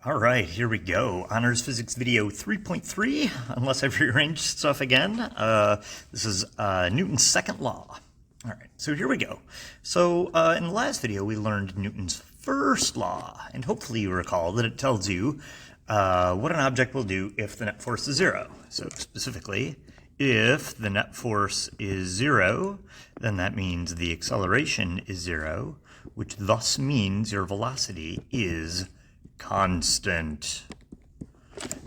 All right, here we go. Honors Physics video 3.3, unless I've rearranged stuff again. This is Newton's second law. All right, so here we go. So in the last video, we learned Newton's first law, and hopefully you recall that it tells you what an object will do if the net force is zero. So specifically, if the net force is zero, then that means the acceleration is zero, which thus means your velocity is constant.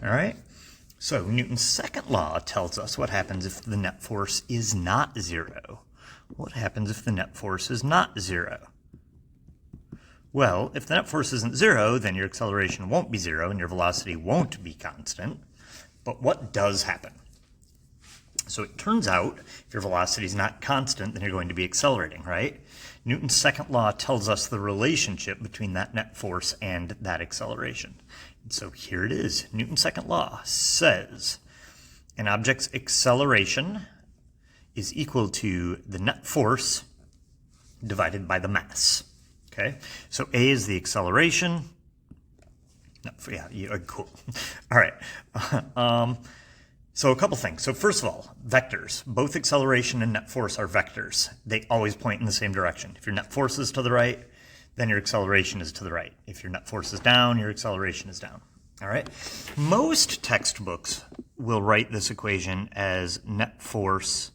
All right, so Newton's second law tells us what happens if the net force is not zero. What happens if the net force is not zero? Well, if the net force isn't zero, then your acceleration won't be zero and your velocity won't be constant. But what does happen? So it turns out if your velocity is not constant, then you're going to be accelerating, right? Newton's second law tells us the relationship between that net force and that acceleration. And so here it is. Newton's second law says an object's acceleration is equal to the net force divided by the mass. Okay, so A is the acceleration. No, yeah, cool. All right. So a couple things. So first of all, vectors. Both acceleration and net force are vectors. They always point in the same direction. If your net force is to the right, then your acceleration is to the right. If your net force is down, your acceleration is down. All right? Most textbooks will write this equation as net force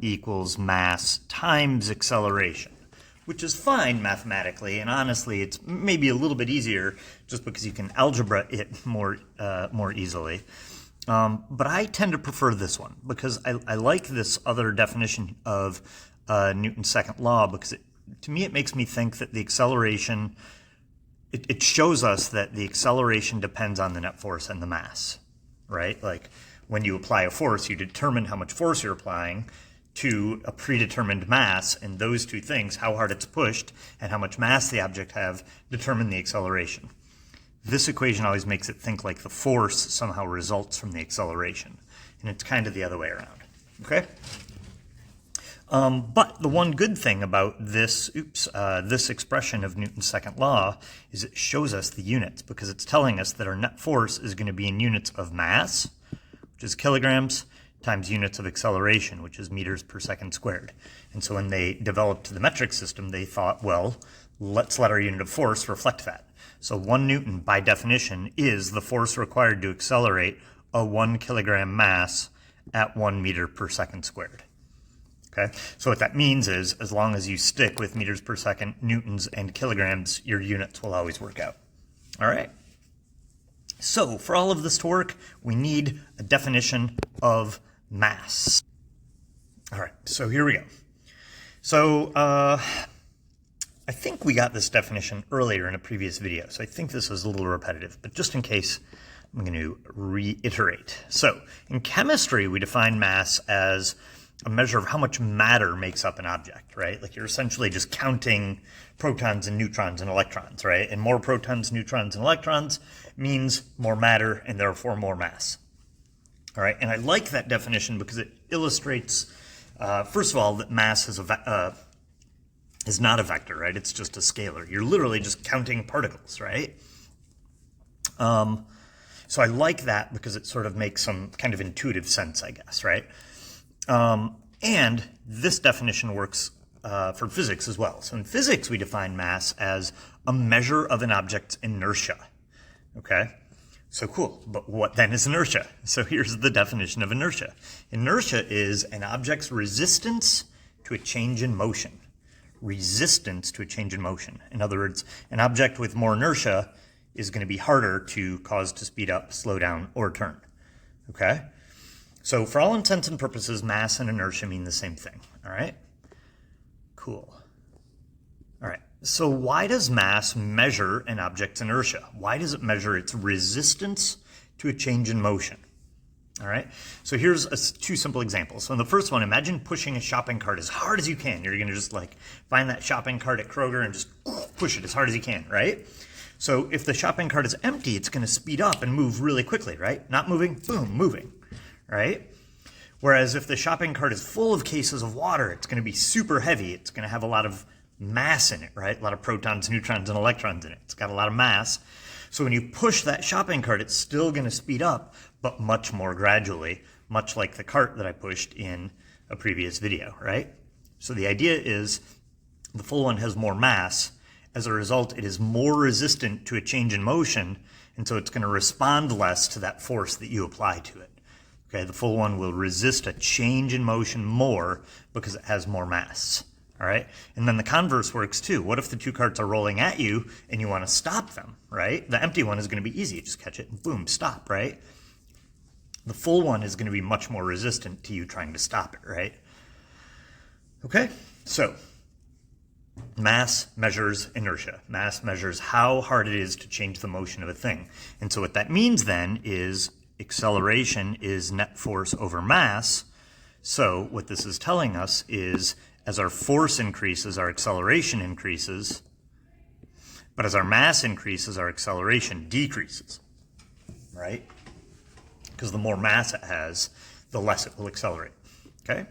equals mass times acceleration, which is fine mathematically, and honestly, it's maybe a little bit easier just because you can algebra it more easily. But I tend to prefer this one because I like this other definition of Newton's second law because to me it makes me think that the acceleration, it shows us that the acceleration depends on the net force and the mass, right? Like when you apply a force, you determine how much force you're applying to a predetermined mass, and those two things, how hard it's pushed and how much mass the object have, determine the acceleration. This equation always makes it think like the force somehow results from the acceleration, and it's kind of the other way around, okay? But the one good thing about this expression of Newton's second law is it shows us the units because it's telling us that our net force is going to be in units of mass, which is kilograms, times units of acceleration, which is meters per second squared. And so when they developed the metric system, they thought, well, let's let our unit of force reflect that. So 1 Newton, by definition, is the force required to accelerate a 1 kilogram mass at 1 meter per second squared. Okay, so what that means is as long as you stick with meters per second, newtons, and kilograms, your units will always work out. All right. So for all of this to work, we need a definition of mass. All right, so here we go. So I think we got this definition earlier in a previous video, so I think this was a little repetitive, but just in case, I'm going to reiterate. So in chemistry, we define mass as a measure of how much matter makes up an object, right? Like you're essentially just counting protons and neutrons and electrons, right? And more protons, neutrons, and electrons means more matter and therefore more mass. All right, and I like that definition because it illustrates, first of all, that mass is not a vector, right? It's just a scalar. You're literally just counting particles, right? So I like that because it sort of makes some kind of intuitive sense, I guess, right? And this definition works for physics as well. So in physics, we define mass as a measure of an object's inertia, okay? So cool, but what then is inertia? So here's the definition of inertia. Inertia is an object's resistance to a change in motion. Resistance to a change in motion. In other words, an object with more inertia is going to be harder to cause to speed up, slow down, or turn, okay? So for all intents and purposes, mass and inertia mean the same thing, all right? Cool. All right, so why does mass measure an object's inertia? Why does it measure its resistance to a change in motion? All right, so here's two simple examples. So in the first one, imagine pushing a shopping cart as hard as you can. You're gonna just like find that shopping cart at Kroger and just push it as hard as you can, right? So if the shopping cart is empty, it's gonna speed up and move really quickly, right? Not moving, boom, moving, right? Whereas if the shopping cart is full of cases of water, it's gonna be super heavy. It's gonna have a lot of mass in it, right? A lot of protons, neutrons, and electrons in it. It's got a lot of mass. So when you push that shopping cart, it's still going to speed up, but much more gradually, much like the cart that I pushed in a previous video, right? So the idea is the full one has more mass. As a result, it is more resistant to a change in motion, and so it's going to respond less to that force that you apply to it. Okay, the full one will resist a change in motion more because it has more mass. All right, and then the converse works too. What if the two carts are rolling at you and you want to stop them, right? The empty one is going to be easy. You just catch it and boom, stop, right? The full one is going to be much more resistant to you trying to stop it, right? Okay, so mass measures inertia. Mass measures how hard it is to change the motion of a thing. And so what that means then is acceleration is net force over mass. So what this is telling us is as our force increases, our acceleration increases, but as our mass increases, our acceleration decreases, right? Because the more mass it has, the less it will accelerate, okay?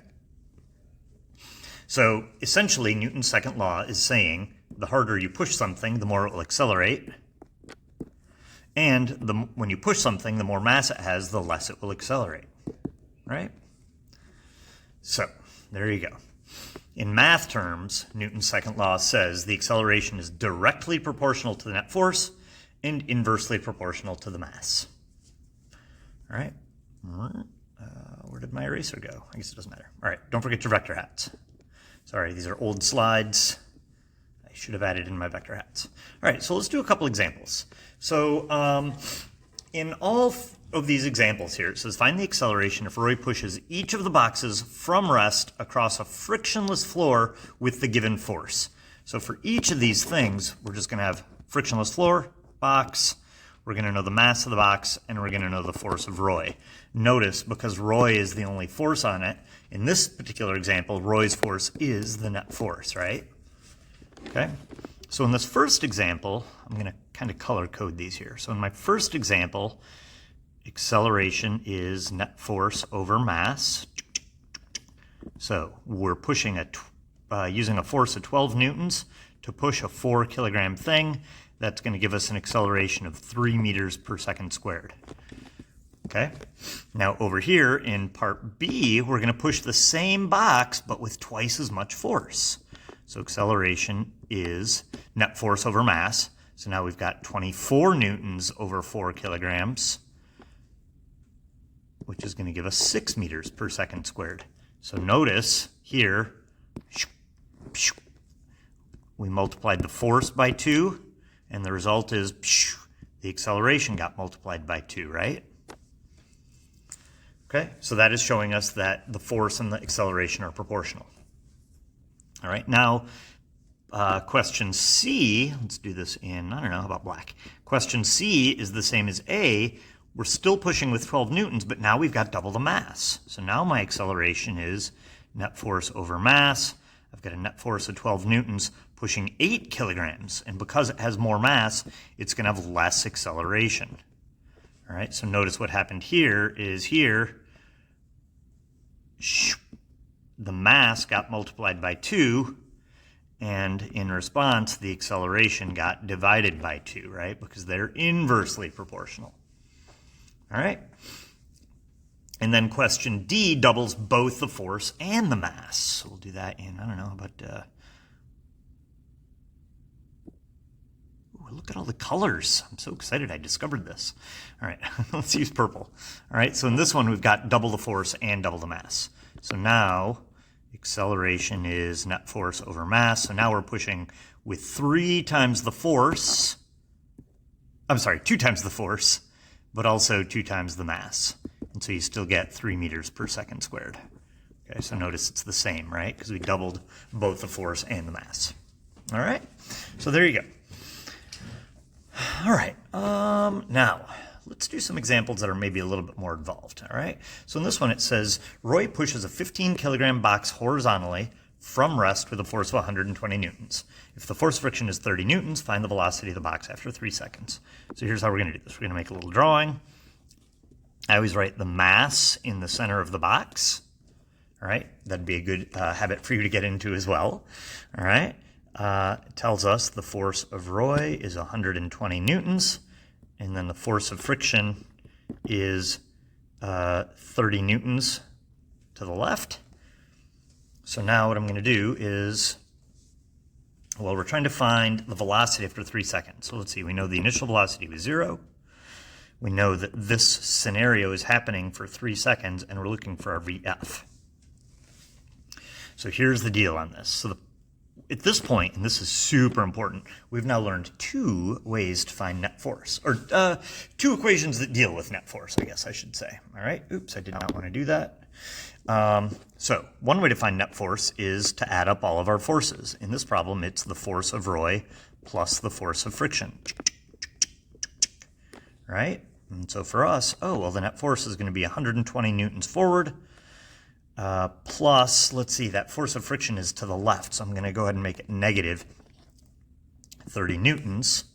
So essentially, Newton's second law is saying the harder you push something, the more it will accelerate. And when you push something, the more mass it has, the less it will accelerate, right? So there you go. In math terms, Newton's second law says the acceleration is directly proportional to the net force and inversely proportional to the mass. All right. Where did my eraser go? I guess it doesn't matter. All right. Don't forget your vector hats. Sorry, these are old slides. I should have added in my vector hats. All right, so let's do a couple examples. So in all of these examples here, it says find the acceleration if Roy pushes each of the boxes from rest across a frictionless floor with the given force. So for each of these things, we're just going to have frictionless floor, box, we're going to know the mass of the box, and we're going to know the force of Roy. Notice, because Roy is the only force on it, in this particular example, Roy's force is the net force, right? Okay, so in this first example, I'm going to kind of color code these here. So in my first example, acceleration is net force over mass. So we're pushing using a force of 12 newtons to push a 4 kilogram thing. That's going to give us an acceleration of 3 meters per second squared. Okay, now over here in part B, we're going to push the same box but with twice as much force. So acceleration is net force over mass. So now we've got 24 newtons over 4 kilograms, which is going to give us 6 meters per second squared. So notice here, we multiplied the force by 2, and the result is the acceleration got multiplied by 2, right? Okay, so that is showing us that the force and the acceleration are proportional. All right, now question C, let's do this in, I don't know, how about black? Question C is the same as A. We're still pushing with 12 newtons, but now we've got double the mass. So now my acceleration is net force over mass. I've got a net force of 12 newtons pushing 8 kilograms. And because it has more mass, it's going to have less acceleration. All right, so notice what happened here is here, the mass got multiplied by 2, and in response, the acceleration got divided by 2, right? Because they're inversely proportional. All right? And then question D doubles both the force and the mass. So we'll do that in, I don't know, about... Ooh, look at all the colors. I'm so excited I discovered this. All right, let's use purple. All right, so in this one, we've got double the force and double the mass. So now acceleration is net force over mass. So now we're pushing with 3 times the force. I'm sorry, 2 times the force, but also 2 times the mass. And so you still get 3 meters per second squared. Okay, so notice it's the same, right? Because we doubled both the force and the mass. All right, so there you go. All right, now let's do some examples that are maybe a little bit more involved, all right? So in this one, it says, Roy pushes a 15 kilogram box horizontally from rest with a force of 120 newtons. If the force of friction is 30 newtons, find the velocity of the box after 3 seconds. So here's how we're going to do this. We're going to make a little drawing. I always write the mass in the center of the box, all right? That'd be a good habit for you to get into as well, all right? It tells us the force of Roy is 120 newtons, and then the force of friction is 30 newtons to the left. So now what I'm going to do is, well, we're trying to find the velocity after 3 seconds. So let's see, we know the initial velocity was 0. We know that this scenario is happening for 3 seconds, and we're looking for our VF. So here's the deal on this. So at this point, and this is super important, we've now learned 2 ways to find net force, or 2 equations that deal with net force, I guess I should say. All right, oops, I did not want to do that. So one way to find net force is to add up all of our forces. In this problem, it's the force of Roy plus the force of friction. Right? And so for us, oh, well, the net force is going to be 120 newtons forward, plus, let's see, that force of friction is to the left, so I'm going to go ahead and make it negative 30 newtons.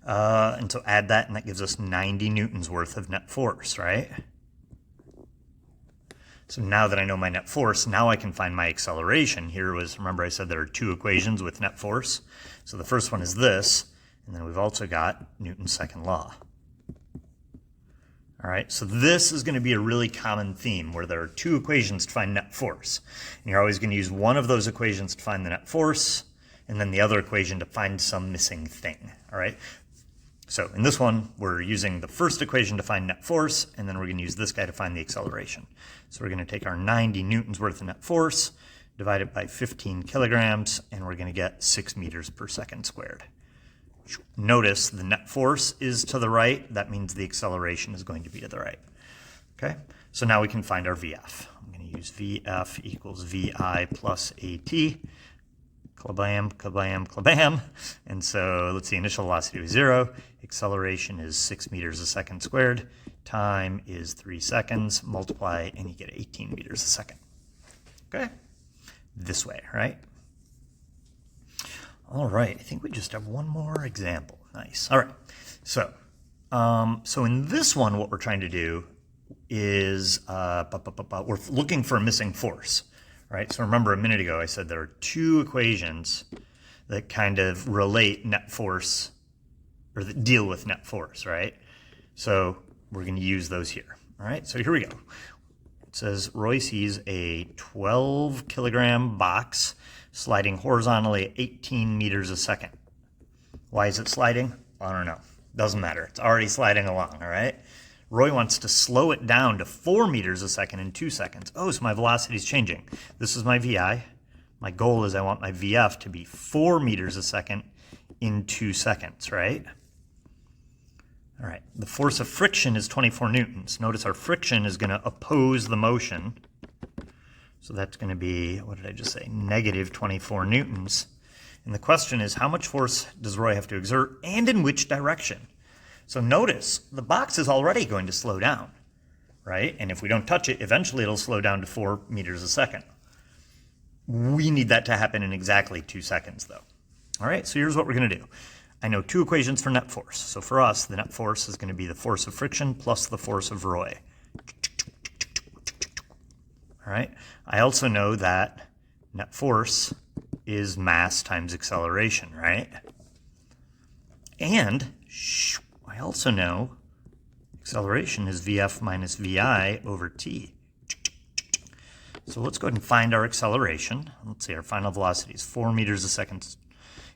And so add that, and that gives us 90 newtons worth of net force, right? So now that I know my net force, now I can find my acceleration. Here was, remember I said there are 2 equations with net force. So the first one is this, and then we've also got Newton's second law. All right, so this is going to be a really common theme where there are 2 equations to find net force. And you're always going to use one of those equations to find the net force, and then the other equation to find some missing thing. All right, so in this one, we're using the first equation to find net force, and then we're going to use this guy to find the acceleration. So we're going to take our 90 newtons worth of net force, divide it by 15 kilograms, and we're going to get 6 meters per second squared. Notice the net force is to the right. That means the acceleration is going to be to the right. Okay, so now we can find our VF. I'm going to use VF equals VI plus AT. Kablam, kablam, kabam. And so let's see, initial velocity was 0. Acceleration is 6 meters a second squared. Time is 3 seconds. Multiply, and you get 18 meters a second. Okay, this way, right? All right, I think we just have one more example. Nice. All right, so in this one, what we're trying to do is we're looking for a missing force, right? So remember a minute ago I said there are 2 equations that kind of relate net force, or that deal with net force, right? So we're going to use those here. All right, so here we go. It says Roy sees a 12 kilogram box sliding horizontally at 18 meters a second. Why is it sliding? I don't know. Doesn't matter. It's already sliding along, all right? Roy wants to slow it down to 4 meters a second in 2 seconds. Oh, so my velocity is changing. This is my VI. My goal is I want my VF to be 4 meters a second in 2 seconds, right? All right, the force of friction is 24 newtons. Notice our friction is going to oppose the motion. So that's going to be, what did I just say, negative 24 newtons. And the question is, how much force does Roy have to exert, and in which direction? So notice, the box is already going to slow down, right? And if we don't touch it, eventually it'll slow down to 4 meters a second. We need that to happen in exactly 2 seconds, though. All right, so here's what we're going to do. I know 2 equations for net force. So for us, the net force is going to be the force of friction plus the force of Roy. All right, I also know that net force is mass times acceleration, right? And I also know acceleration is VF minus VI over t. So let's go ahead and find our acceleration. Let's see, our final velocity is 4 meters a second.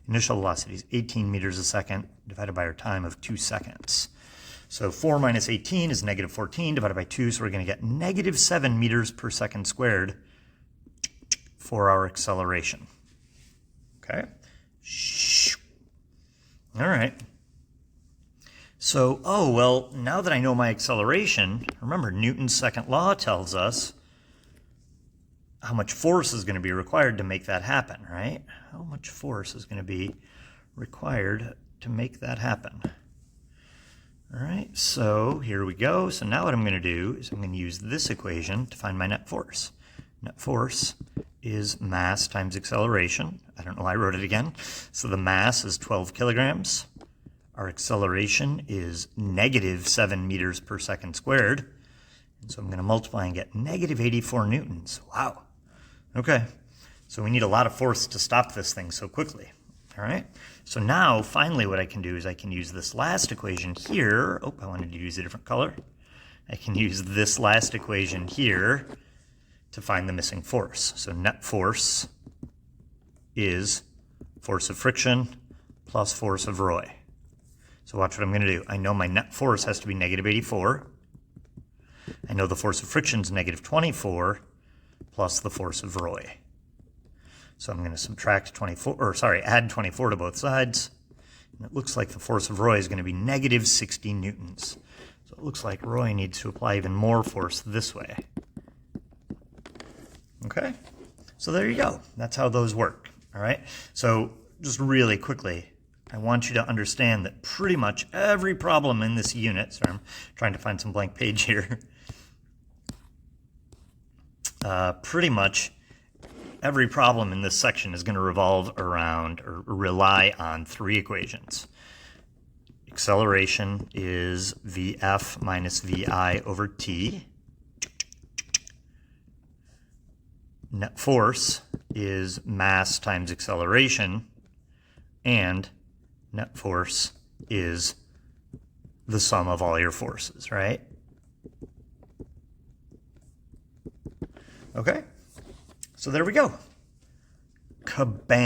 Initial velocity is 18 meters a second divided by our time of 2 seconds. So 4 minus 18 is negative 14 divided by 2, so we're going to get negative 7 meters per second squared for our acceleration. Okay? All right. So, oh, well, now that I know my acceleration, remember Newton's second law tells us how much force is going to be required to make that happen, right? How much force is going to be required to make that happen? All right, so here we go. So now what I'm going to do is I'm going to use this equation to find my net force. Net force is mass times acceleration. I don't know why I wrote it again. So the mass is 12 kilograms. Our acceleration is negative 7 meters per second squared. And so I'm going to multiply and get negative 84 newtons. Wow. Okay, so we need a lot of force to stop this thing so quickly. All right, so now finally what I can do is I can use this last equation here. Oh, I wanted to use a different color. I can use this last equation here to find the missing force. So net force is force of friction plus force of Roy. So watch what I'm going to do. I know my net force has to be negative 84. I know the force of friction is negative 24 plus the force of Roy. So I'm going to subtract 24, or sorry, add 24 to both sides. And it looks like the force of Roy is going to be negative 60 newtons. So it looks like Roy needs to apply even more force this way. Okay, so there you go. That's how those work. All right, so just really quickly, I want you to understand that pretty much every problem in this unit, sorry, I'm trying to find some blank page here. Pretty much every problem in this section is going to revolve around or rely on three equations. Acceleration is Vf minus Vi over t. Net force is mass times acceleration, and net force is the sum of all your forces, right? Okay, so there we go. Kabam.